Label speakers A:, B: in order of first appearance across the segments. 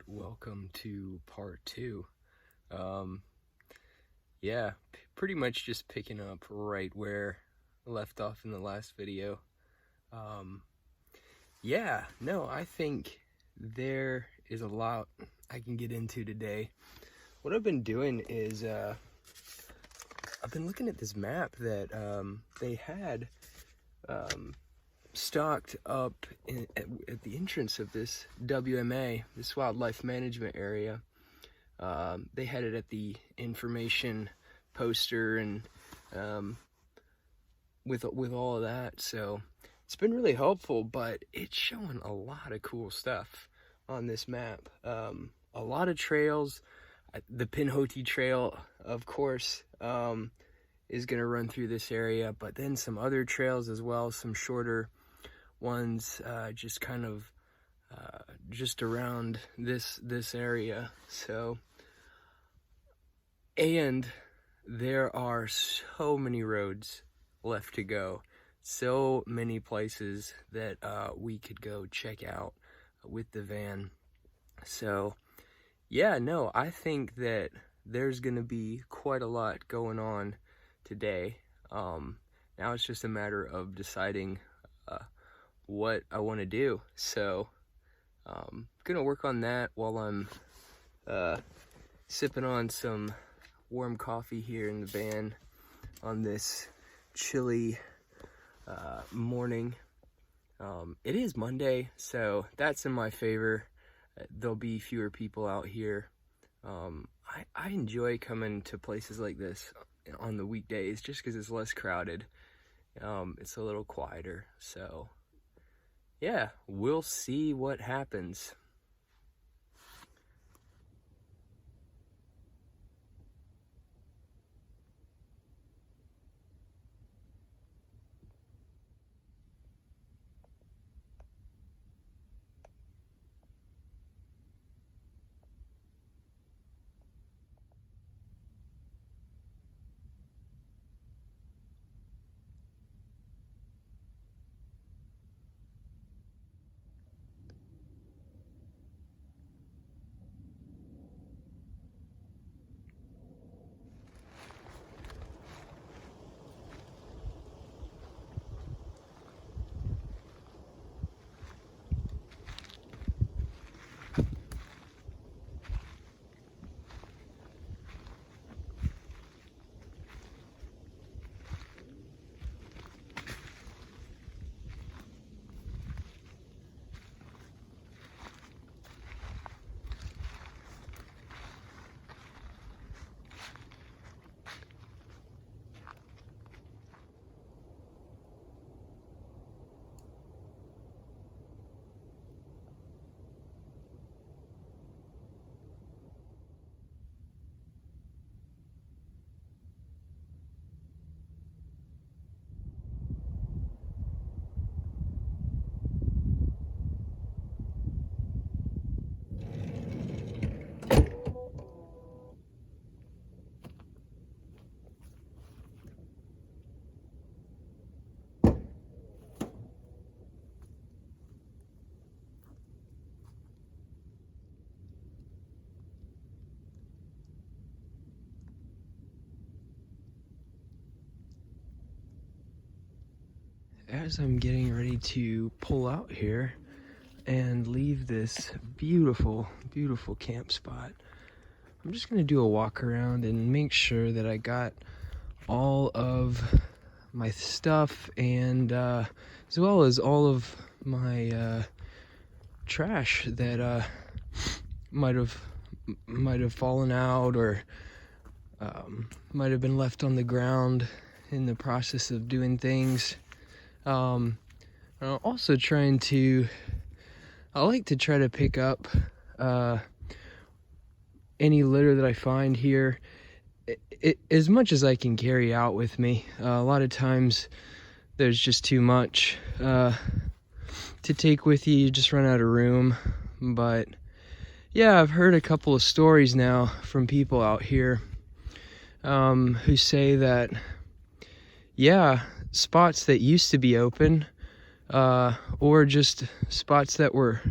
A: welcome to part two. Yeah, pretty much just picking up right where I left off in the last video. I think there is a lot I can get into today. What I've been doing is I've been looking at this map that they had stocked up at the entrance of this WMA, this wildlife management area. They had it at the information poster and with all of that, so it's been really helpful. But it's showing a lot of cool stuff on this map. A lot of trails. The Pinhoti Trail, of course, is going to run through this area, but then some other trails as well, some shorter ones, just kind of just around this area. So, and there are so many roads left to go, so many places that we could go check out with the van. So yeah, no, I think that there's gonna be quite a lot going on today. Now it's just a matter of deciding what I want to do. So gonna work on that while I'm sipping on some warm coffee here in the van on this chilly morning. It is Monday, so that's in my favor. There'll be fewer people out here. I enjoy coming to places like this on the weekdays just because it's less crowded. It's a little quieter. So yeah, we'll see what happens. As I'm getting ready to pull out here and leave this beautiful camp spot, I'm just gonna do a walk around and make sure that I got all of my stuff and as well as all of my trash that might have fallen out or might have been left on the ground in the process of doing things. I'm also trying to, I like to try to pick up any litter that I find here, as much as I can carry out with me. A lot of times there's just too much to take with you, you just run out of room. But yeah, I've heard a couple of stories now from people out here who say that, yeah, spots that used to be open or just spots that were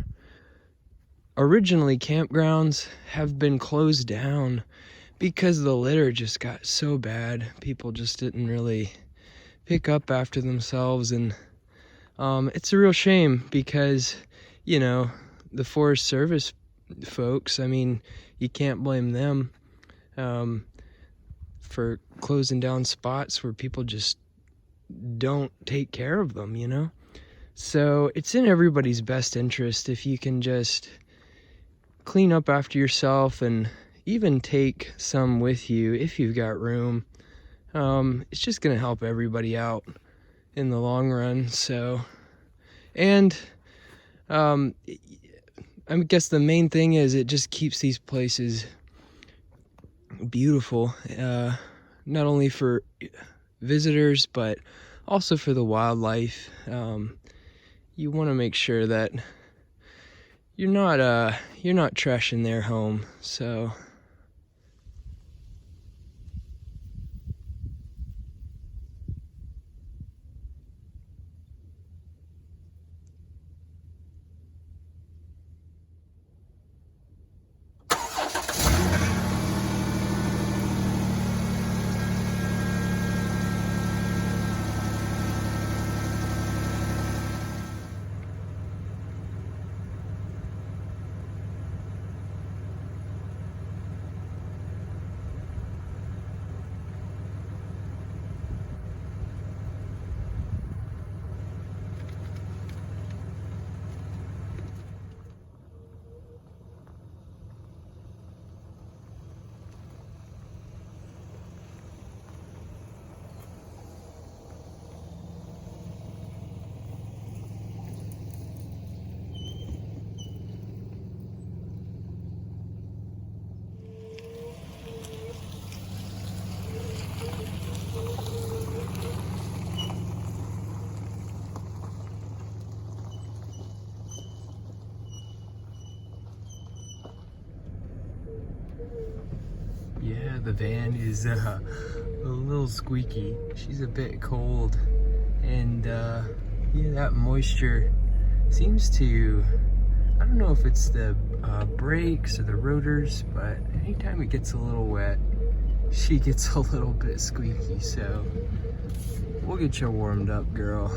A: originally campgrounds have been closed down because the litter just got so bad. People just didn't really pick up after themselves, and it's a real shame because, you know, the Forest Service folks, I mean, you can't blame them for closing down spots where people just don't take care of them, you know? So it's in everybody's best interest if you can just clean up after yourself and even take some with you if you've got room. It's just gonna help everybody out in the long run. So, and I guess the main thing is it just keeps these places beautiful, not only for visitors but also for the wildlife. You want to make sure that you're not trashing their home. So yeah, the van is a little squeaky. She's a bit cold, and yeah, that moisture seems to, I don't know if it's the brakes or the rotors, but anytime it gets a little wet, she gets a little bit squeaky. So we'll get you warmed up, girl.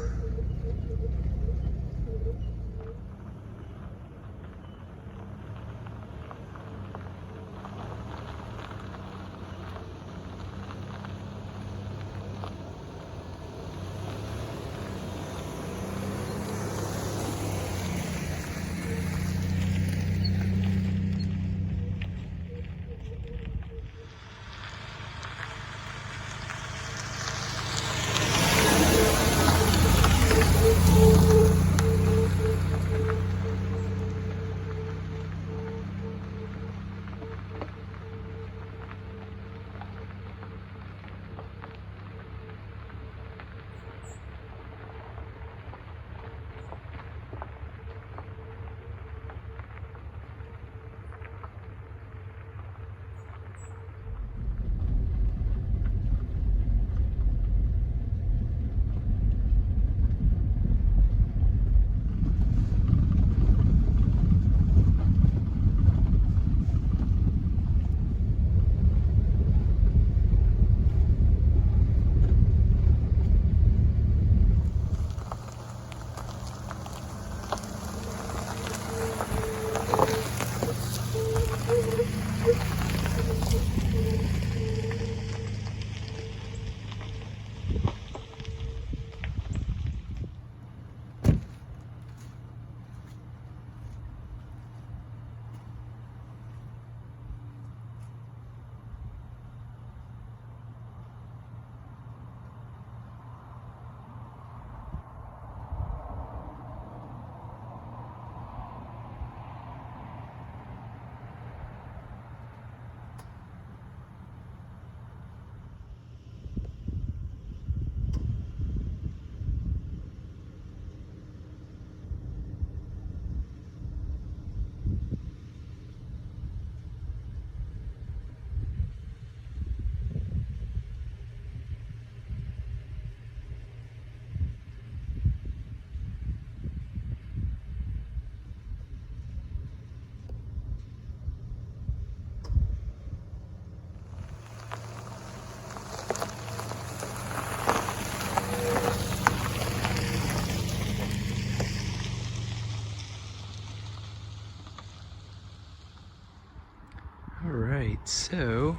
A: So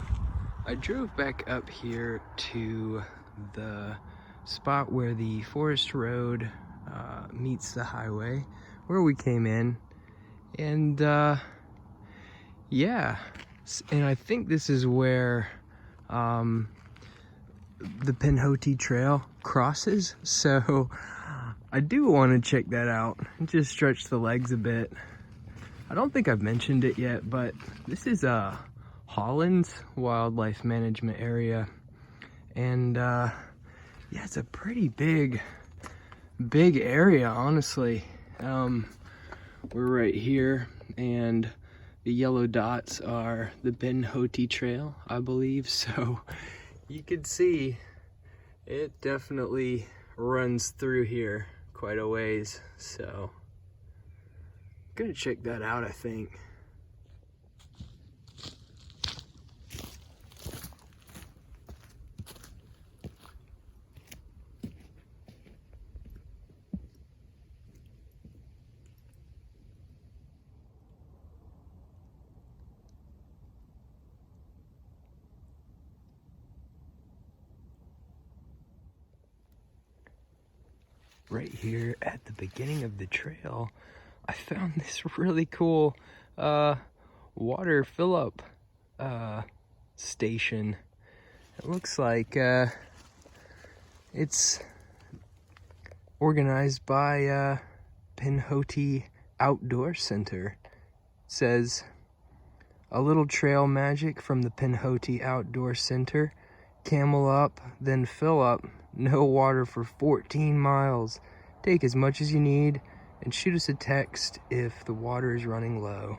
A: I drove back up here to the spot where the forest road meets the highway, where we came in, and yeah, and I think this is where the Pinhoti Trail crosses, so I do want to check that out and just stretch the legs a bit. I don't think I've mentioned it yet, but this is a Hollins Wildlife Management Area, and yeah, it's a pretty big area, honestly. We're right here, and the yellow dots are the Pinhoti Trail, I believe, so you could see it definitely runs through here quite a ways, so I'm gonna check that out, I think. Right here at the beginning of the trail, I found this really cool water fill-up station. It looks like it's organized by Pinhoti Outdoor Center. It says, "A little trail magic from the Pinhoti Outdoor Center. Camel up, then fill up. No water for 14 miles. Take as much as you need and shoot us a text if the water is running low.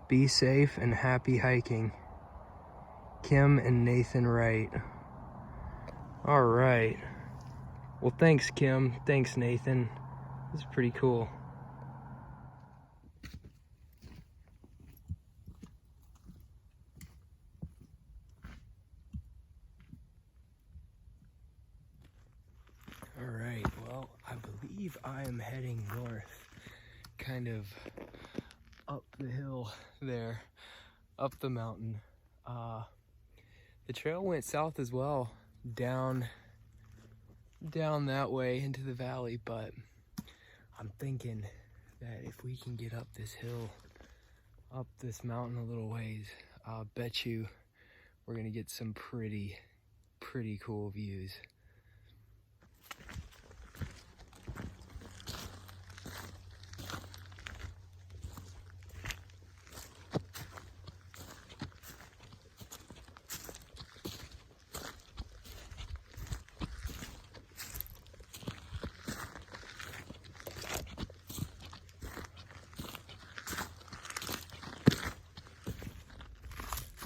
A: Be safe and happy hiking. Kim and Nathan Wright." All right. Well, thanks, Kim. Thanks, Nathan. This is pretty cool. All right, well, I believe I am heading north, kind of up the hill there, up the mountain. The trail went south as well, down that way into the valley, but I'm thinking that if we can get up this hill, up this mountain a little ways, I'll bet you we're gonna get some pretty cool views.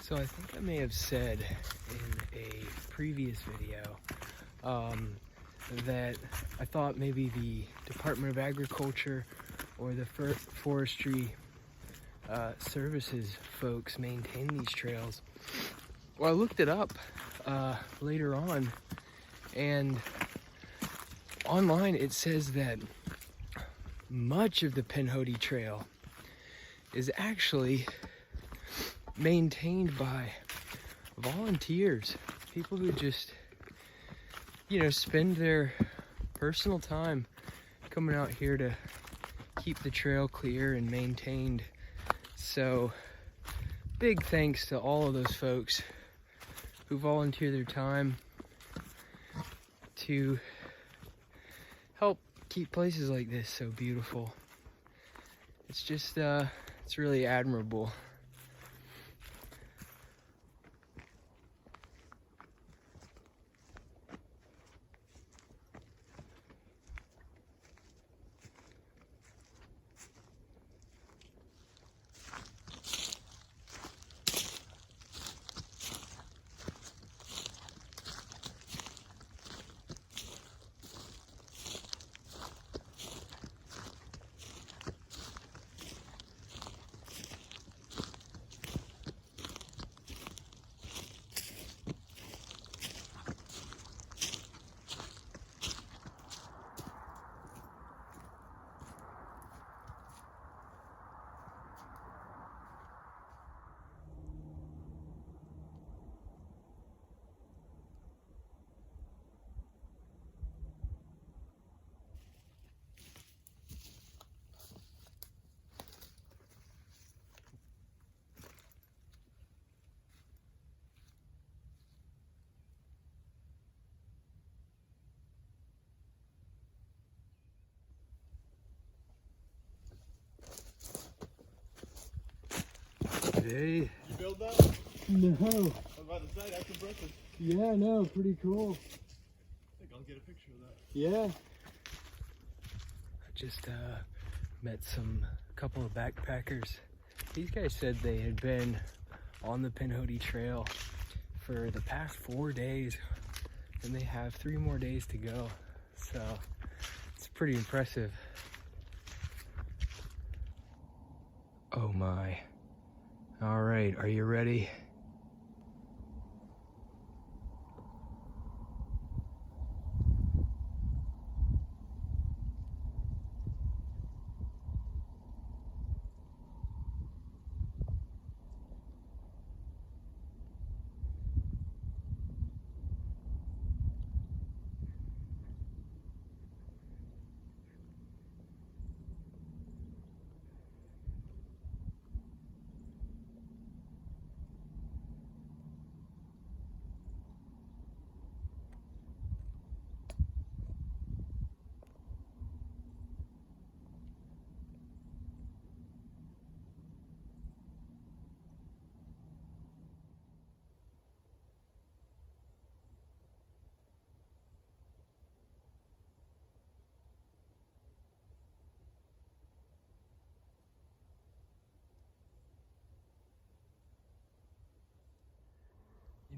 A: So I think I may have said in a previous video that I thought maybe the Department of Agriculture or the Forestry Services folks maintain these trails. Well, I looked it up later on, and online it says that much of the Pinhoti Trail is actually maintained by volunteers, people who just, spend their personal time coming out here to keep the trail clear and maintained. So big thanks to all of those folks who volunteer their time to help keep places like this so beautiful. It's just it's really admirable. Hey.
B: You build that?
A: No.
B: I was about to say, that's impressive.
A: Yeah, no, pretty cool.
B: I think I'll get a picture of that.
A: Yeah. I just met a couple of backpackers. These guys said they had been on the Pinhoti Trail for the past 4 days, and they have 3 more days to go. So it's pretty impressive. Oh my. All right, are you ready?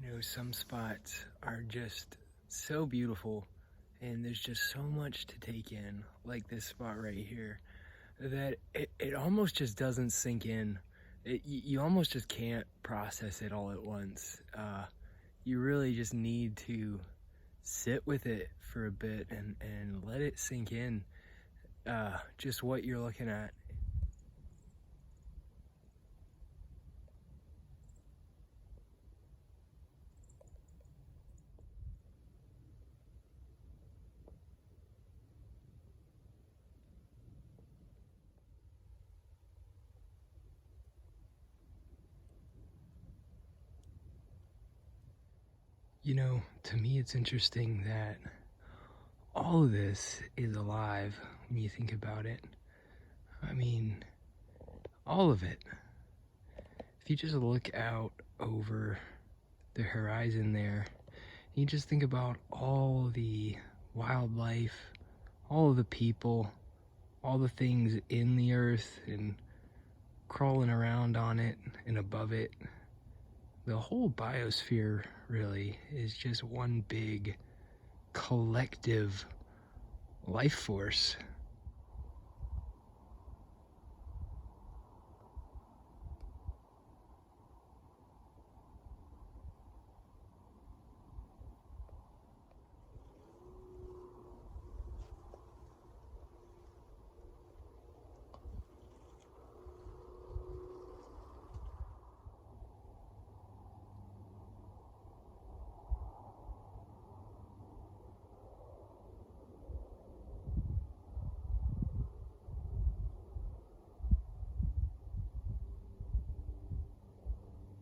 A: You know, some spots are just so beautiful, and there's just so much to take in, like this spot right here, that it almost just doesn't sink in. You almost just can't process it all at once. You really just need to sit with it for a bit and let it sink in, just what you're looking at. You know, to me it's interesting that all of this is alive when you think about it. I mean, all of it. If you just look out over the horizon there, you just think about all the wildlife, all of the people, all the things in the earth and crawling around on it and above it. The whole biosphere really is just one big collective life force.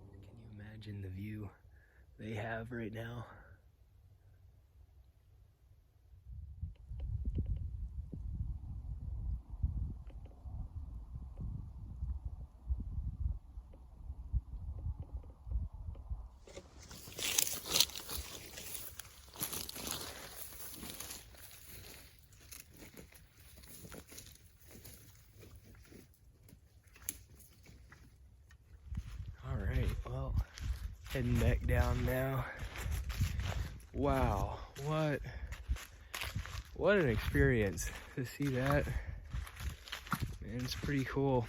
A: Can you imagine the view they have right now? All right, well, heading back down now. Wow, what an experience to see that. Man, it's pretty cool.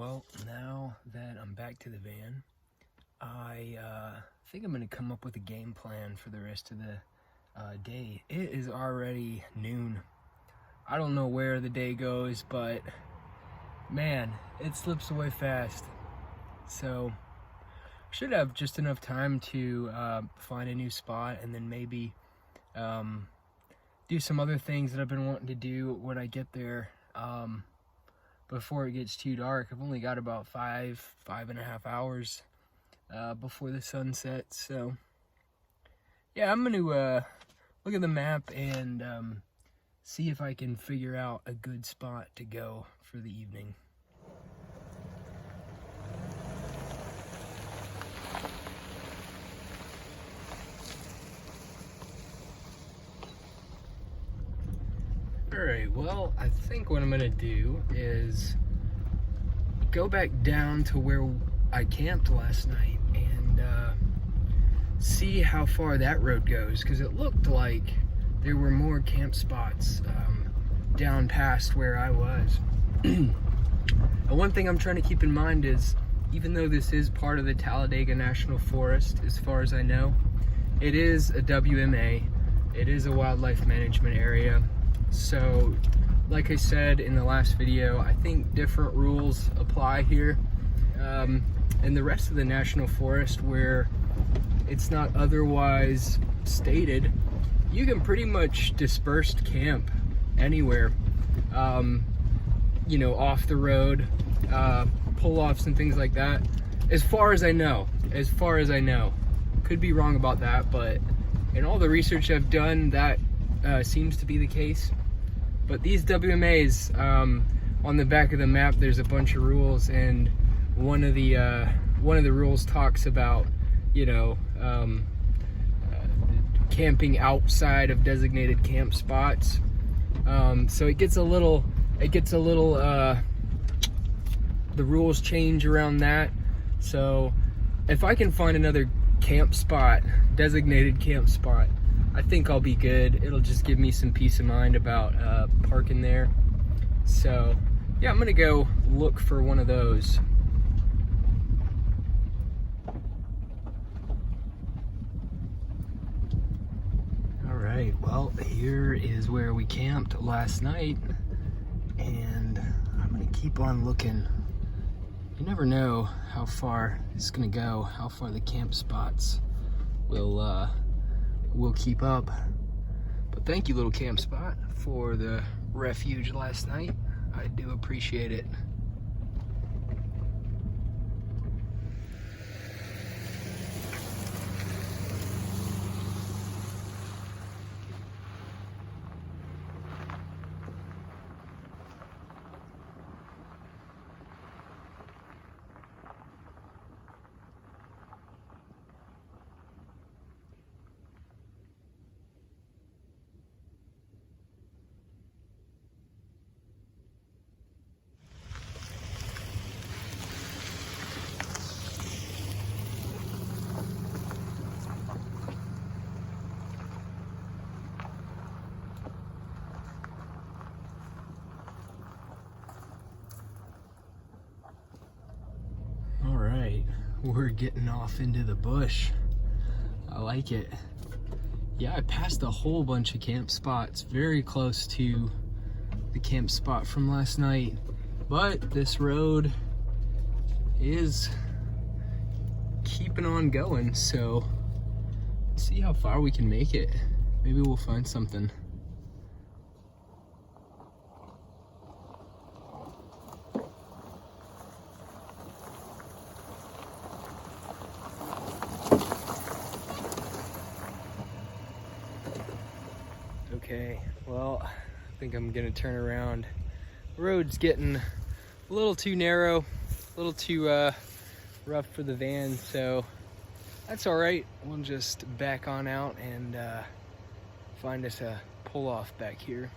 A: Well, now that I'm back to the van, I think I'm gonna come up with a game plan for the rest of the day. It is already noon. I don't know where the day goes, but man, it slips away fast. So should have just enough time to find a new spot, and then maybe do some other things that I've been wanting to do when I get there before it gets too dark. I've only got about 5.5 hours before the sun sets. So yeah, I'm gonna look at the map and see if I can figure out a good spot to go for the evening. Alright, well, I think what I'm gonna do is go back down to where I camped last night and see how far that road goes, because it looked like there were more camp spots down past where I was. And one thing I'm trying to keep in mind is, even though this is part of the Talladega National Forest, as far as I know, it is a WMA, it is a wildlife management area. So, like I said in the last video, I think different rules apply here. And the rest of the National Forest, where it's not otherwise stated, you can pretty much dispersed camp anywhere. You know, off the road, pull-offs and things like that. As far as I know. Could be wrong about that, but in all the research I've done, that seems to be the case. But these WMAs, on the back of the map, there's a bunch of rules, and one of the rules talks about, you know, camping outside of designated camp spots. So it gets a little, the rules change around that. So if I can find another camp spot, designated camp spot, I think I'll be good. It'll just give me some peace of mind about parking there. So yeah, I'm gonna go look for one of those. All right, well, here is where we camped last night, and I'm gonna keep on looking. You never know how far it's gonna go, how far the camp spots will keep up. But thank you, little camp spot, for the refuge last night. I do appreciate it. We're getting off into the bush. I like it. Yeah, I passed a whole bunch of camp spots very close to the camp spot from last night, but this road is keeping on going, so let's see how far we can make it. Maybe we'll find something. Okay, well, I think I'm gonna turn around. The road's getting a little too narrow, a little too rough for the van, so that's all right. We'll just back on out and find us a pull-off back here.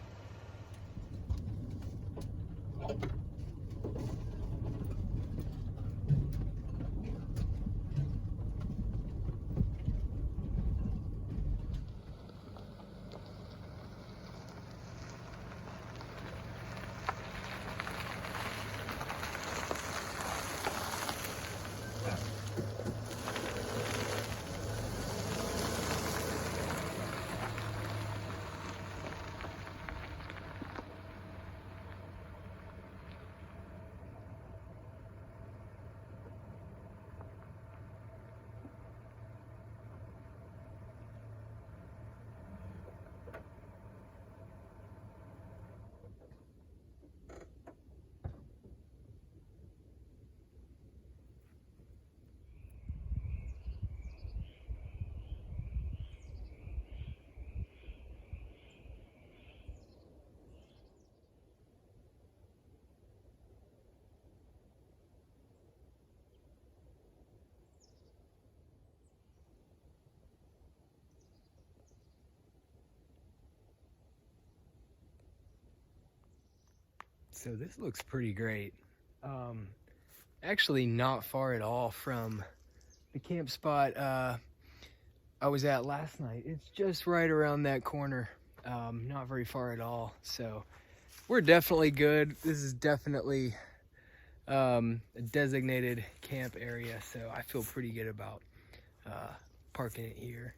A: So this looks pretty great. Actually not far at all from the camp spot I was at last night. It's just right around that corner. Not very far at all. So we're definitely good. This is definitely a designated camp area, so I feel pretty good about parking it here.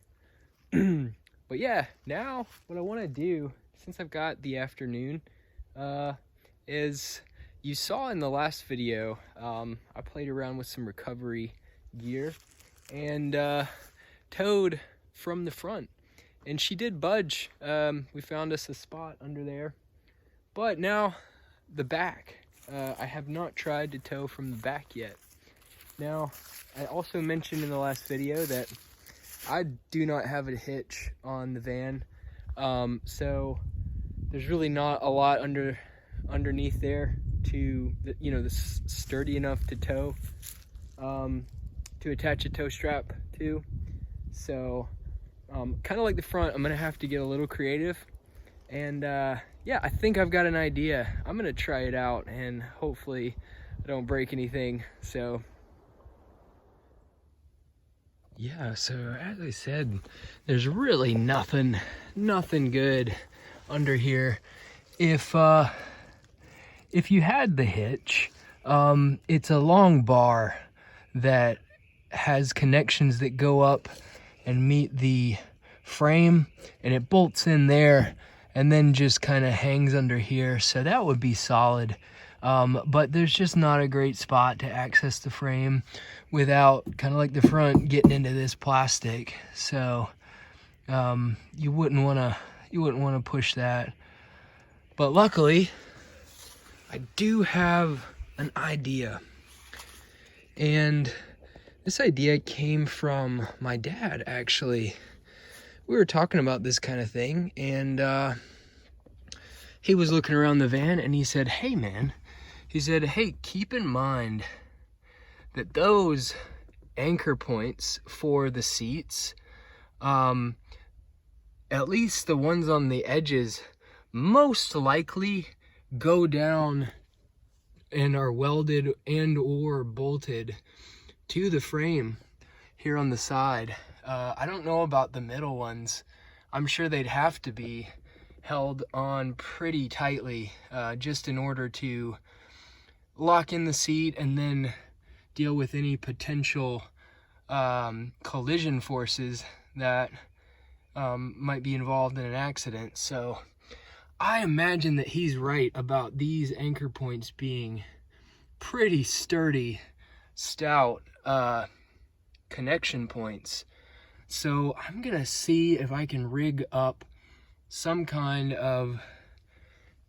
A: But yeah, now what I want to do, since I've got the afternoon, is you saw in the last video, I played around with some recovery gear and towed from the front, and she did budge. We found us a spot under there, but now the back. I have not tried to tow from the back yet. Now, I also mentioned in the last video that I do not have a hitch on the van, so there's really not a lot underneath there to, this sturdy enough to tow, to attach a tow strap to. So, kind of like the front, I'm gonna have to get a little creative, and yeah, I think I've got an idea. I'm gonna try it out, and hopefully I don't break anything. So yeah, so as I said, there's really nothing good under here. If you had the hitch, it's a long bar that has connections that go up and meet the frame, and it bolts in there and then just kind of hangs under here. So that would be solid. But there's just not a great spot to access the frame without, kind of like the front, getting into this plastic. So you wouldn't want to push that. But luckily, I do have an idea, and this idea came from my dad, actually. We were talking about this kind of thing, and he was looking around the van, and he said, hey man, keep in mind that those anchor points for the seats, at least the ones on the edges, most likely go down and are welded and or bolted to the frame here on the side. I don't know about the middle ones. I'm sure they'd have to be held on pretty tightly, just in order to lock in the seat and then deal with any potential collision forces that might be involved in an accident. So I imagine that he's right about these anchor points being pretty sturdy, stout connection points. So I'm gonna see if I can rig up some kind of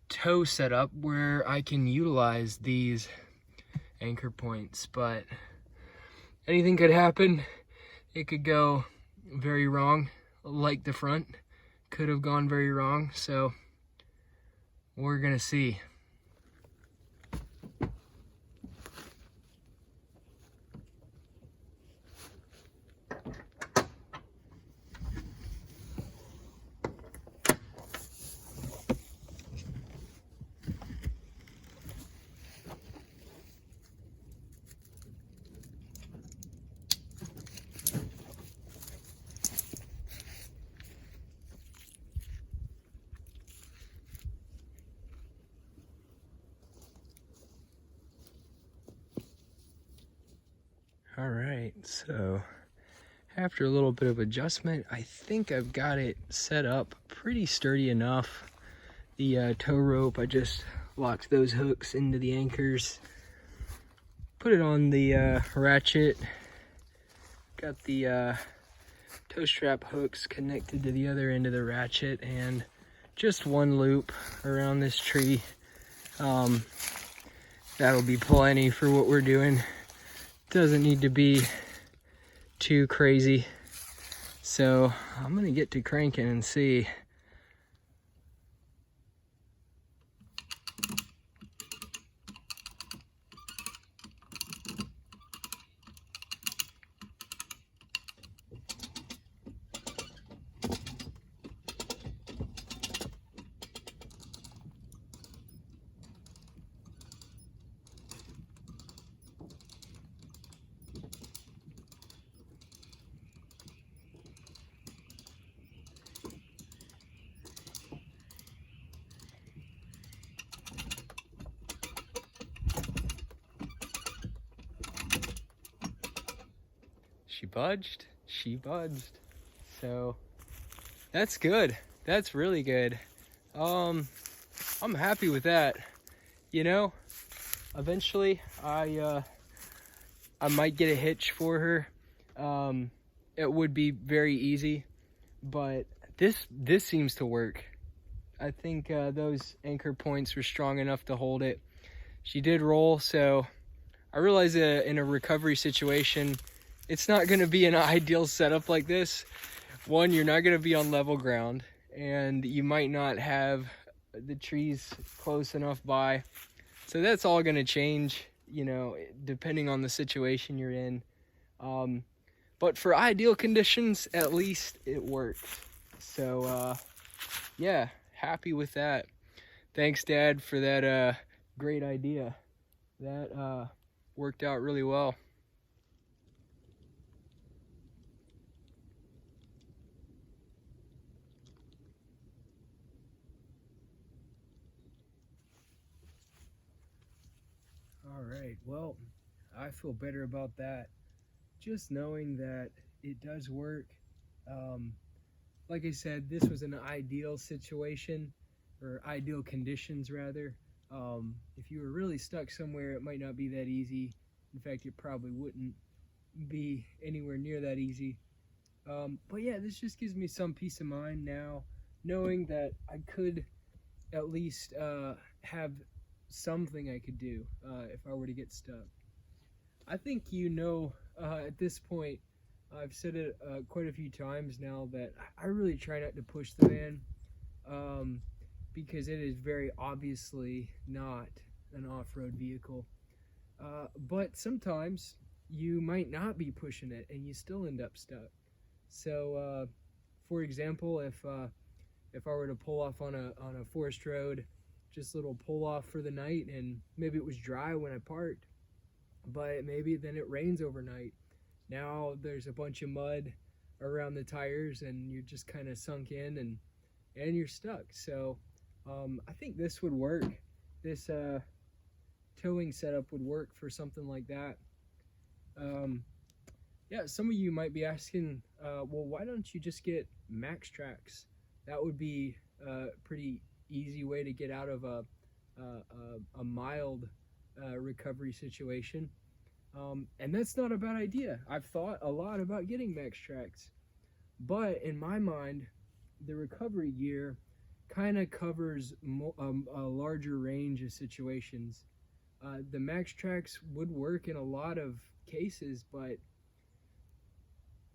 A: tow setup where I can utilize these anchor points. But anything could happen. It could go very wrong, like the front could have gone very wrong. So we're gonna see. All right, so after a little bit of adjustment, I think I've got it set up pretty sturdy enough. The tow rope, I just locked those hooks into the anchors, put it on the ratchet, got the tow strap hooks connected to the other end of the ratchet, and just one loop around this tree. That'll be plenty for what we're doing. Doesn't need to be too crazy. So I'm gonna get to cranking and see. budged. She budged. So that's good. That's really good. I'm happy with that. You know, eventually I might get a hitch for her. It would be very easy, but this seems to work. I think those anchor points were strong enough to hold it. She did roll, so I realize in a recovery situation, it's not going to be an ideal setup like this. One, you're not going to be on level ground, and you might not have the trees close enough by. So that's all going to change, you know, depending on the situation you're in. But for ideal conditions, at least it works. So, yeah, happy with that. Thanks, Dad, for that great idea. That worked out really well. All right, well, I feel better about that. Just knowing that it does work. Like I said, this was an ideal situation, or ideal conditions rather. If you were really stuck somewhere, it might not be that easy. In fact, it probably wouldn't be anywhere near that easy. But yeah, this just gives me some peace of mind now, knowing that I could at least have something I could do if I were to get stuck. I think at this point, I've said it quite a few times now that I really try not to push the van because it is very obviously not an off-road vehicle. But sometimes you might not be pushing it and you still end up stuck. So, for example, if I were to pull off on a forest road, just a little pull off for the night, and maybe it was dry when I parked, but maybe then it rains overnight. Now there's a bunch of mud around the tires and you're just kind of sunk in and you're stuck. So I think this would work. This towing setup would work for something like that. Yeah, some of you might be asking, well, why don't you just get Max Tracks? That would be a pretty easy way to get out of a mild recovery situation. And that's not a bad idea. I've thought a lot about getting Max Tracks, but in my mind, the recovery gear kind of covers a larger range of situations. The Max Tracks would work in a lot of cases, but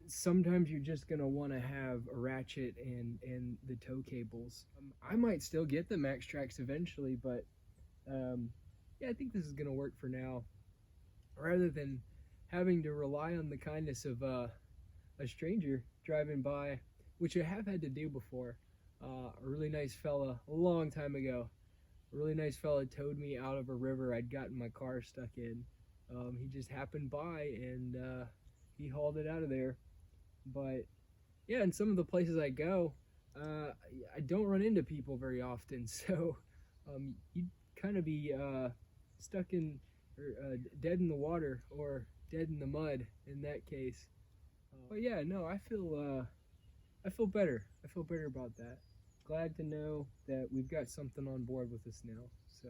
A: sometimes you're just going to want to have a ratchet and the tow cables. I might still get the Max Tracks eventually, but yeah, I think this is going to work for now. Rather than having to rely on the kindness of a stranger driving by, which I have had to do before. A really nice fella, a long time ago, a really nice fella towed me out of a river I'd gotten my car stuck in. He just happened by and he hauled it out of there. But yeah, in some of the places I go, I don't run into people very often, so you'd kind of be stuck in, or dead in the water, or dead in the mud in that case. But yeah, no, I feel better. I feel better about that. Glad to know that we've got something on board with us now. So.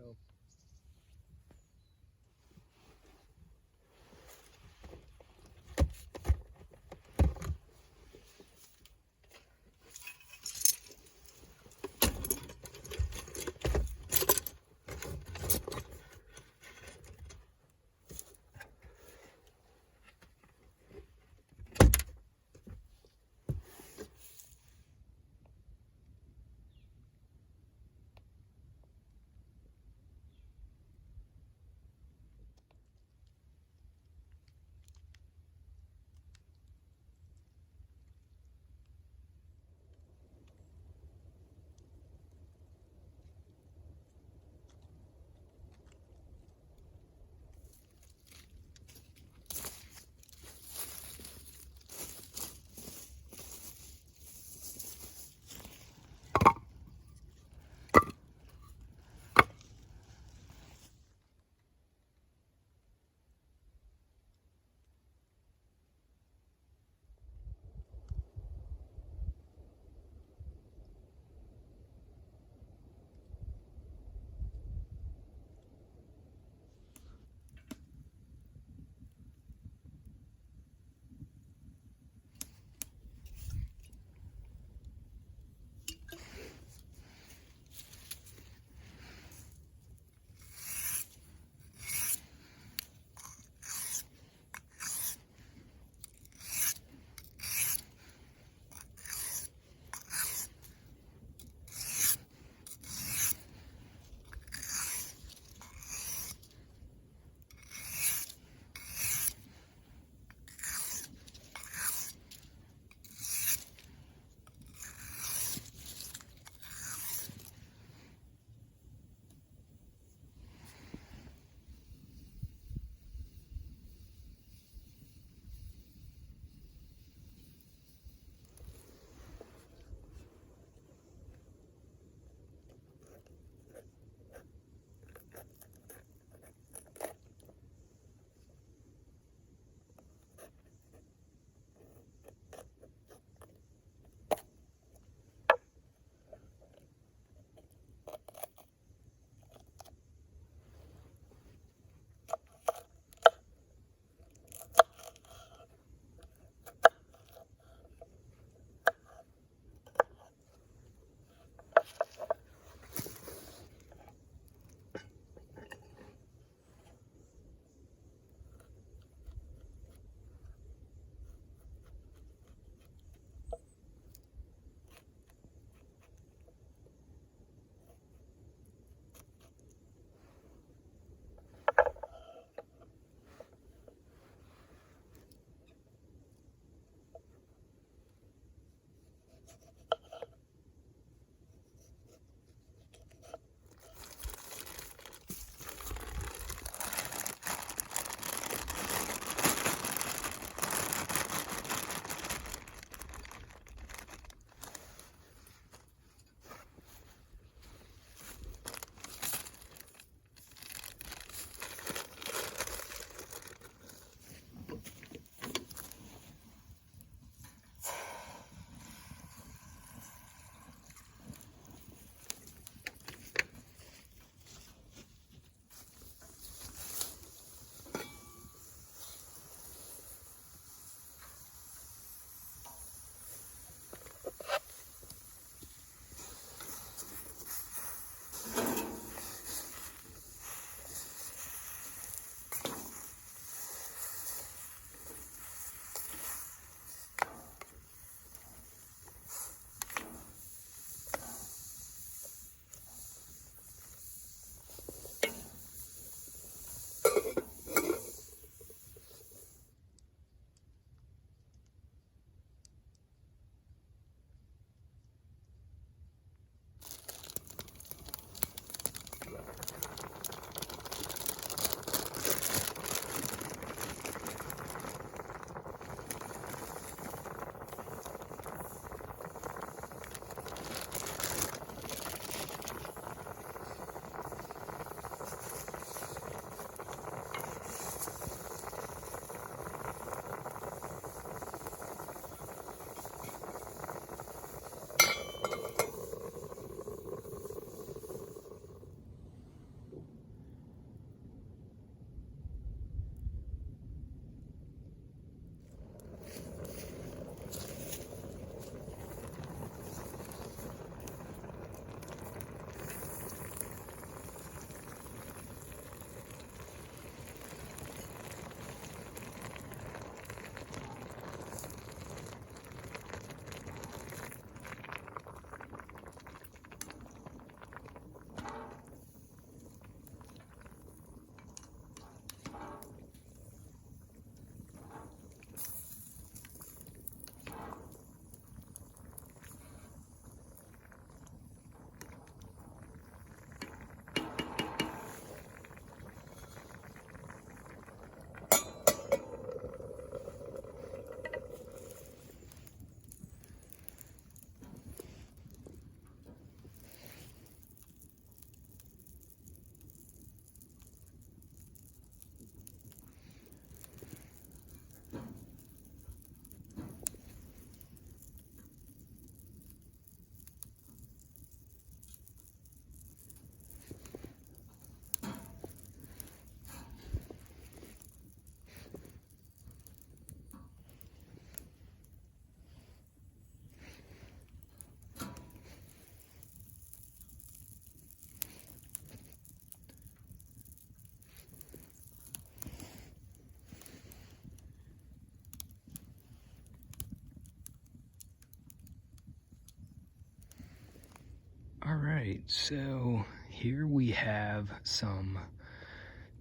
A: All right, so here we have some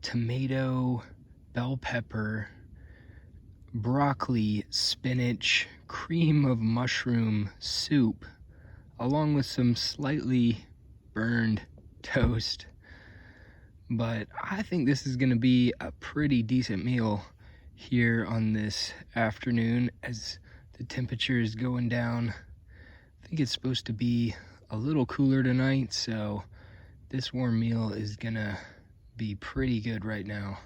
A: tomato, bell pepper, broccoli, spinach, cream of mushroom soup, along with some slightly burned toast. But I think this is gonna be a pretty decent meal here on this afternoon as the temperature is going down. I think it's supposed to be a little cooler tonight, so this warm meal is gonna be pretty good right now.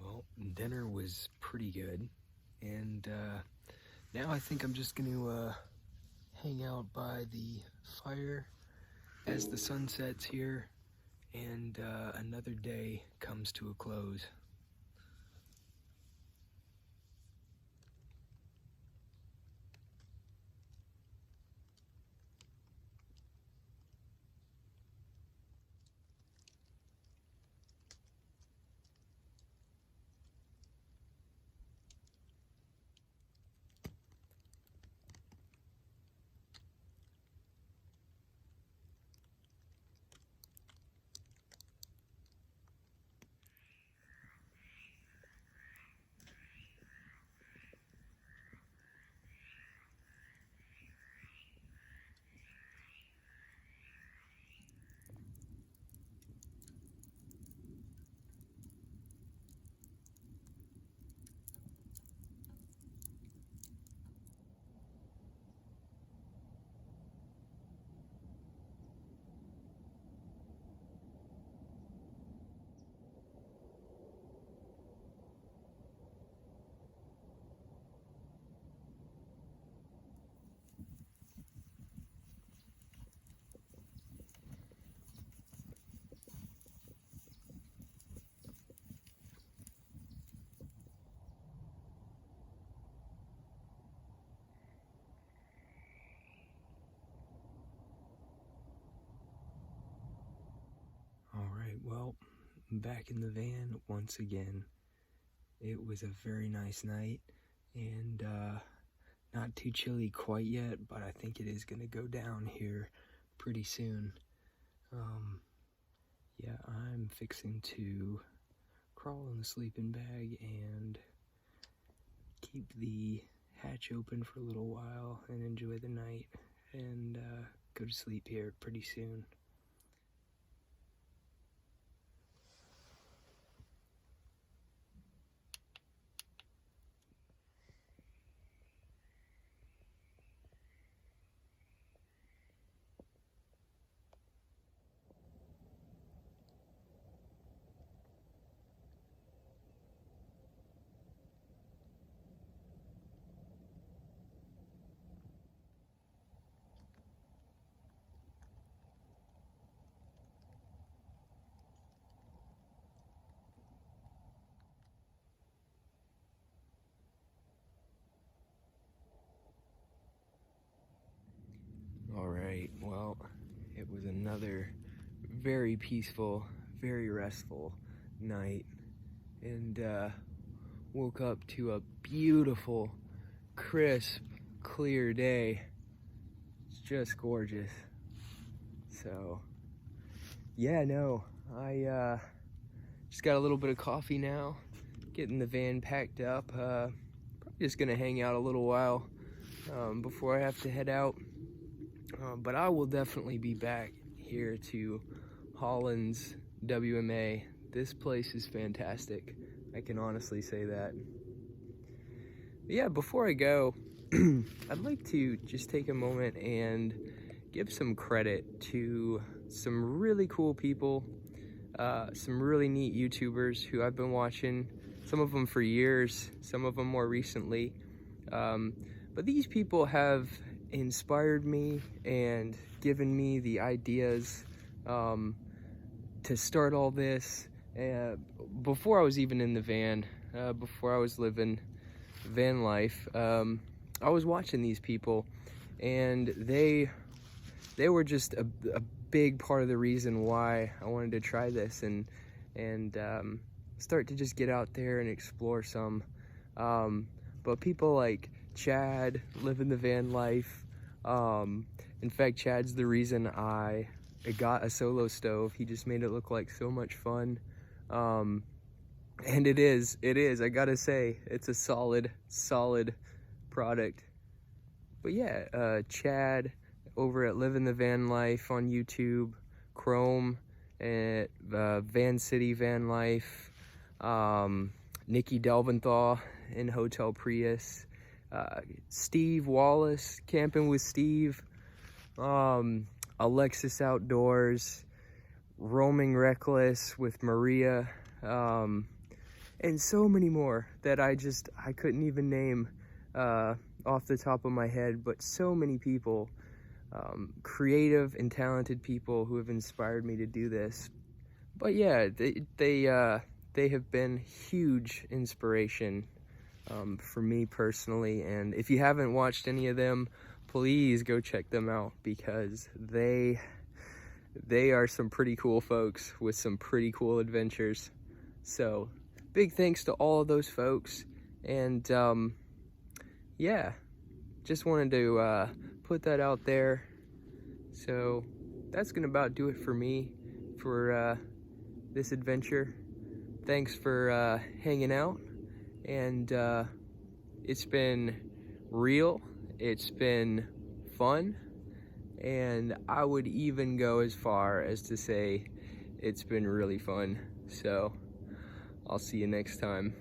A: Well, dinner was pretty good, and now I think I'm just gonna hang out by the fire as the sun sets here and another day comes to a close. Alright, well, back in the van once again. It was a very nice night, and not too chilly quite yet, but I think it is going to go down here pretty soon. Yeah, I'm fixing to crawl in the sleeping bag and keep the hatch open for a little while and enjoy the night and go to sleep here pretty soon. Alright, well, it was another very peaceful, very restful night, and woke up to a beautiful, crisp, clear day. It's just gorgeous. So, yeah, no, I just got a little bit of coffee now, getting the van packed up. Probably just gonna hang out a little while before I have to head out. But I will definitely be back here to Hollins WMA. This place is fantastic. I can honestly say that. But yeah, before I go, I'd like to just take a moment and give some credit to some really cool people, some really neat YouTubers who I've been watching, some of them for years, some of them more recently. But these people have inspired me and given me the ideas to start all this. Before I was even in the van, before I was living van life, I was watching these people, and they were just a big part of the reason why I wanted to try this and start to just get out there and explore some. But people like Chad, living the van life. In fact, Chad's the reason I got a solo stove. He just made it look like so much fun. And it is, I gotta say, it's a solid product. But yeah, Chad over at Living the Van Life on YouTube, Chrome at Van City Van Life, Nikki Delventhal in Hotel Prius, Steve Wallace, Camping with Steve, Alexis Outdoors, Roaming Reckless with Maria, and so many more that I couldn't even name off the top of my head, but so many people, creative and talented people who have inspired me to do this. But yeah, they have been huge inspiration for me personally, and if you haven't watched any of them, please go check them out, because they are some pretty cool folks with some pretty cool adventures. So big thanks to all of those folks, and yeah, just wanted to put that out there. So that's gonna about do it for me for this adventure. Thanks for hanging out, and it's been real, it's been fun, and I would even go as far as to say it's been really fun. So I'll see you next time.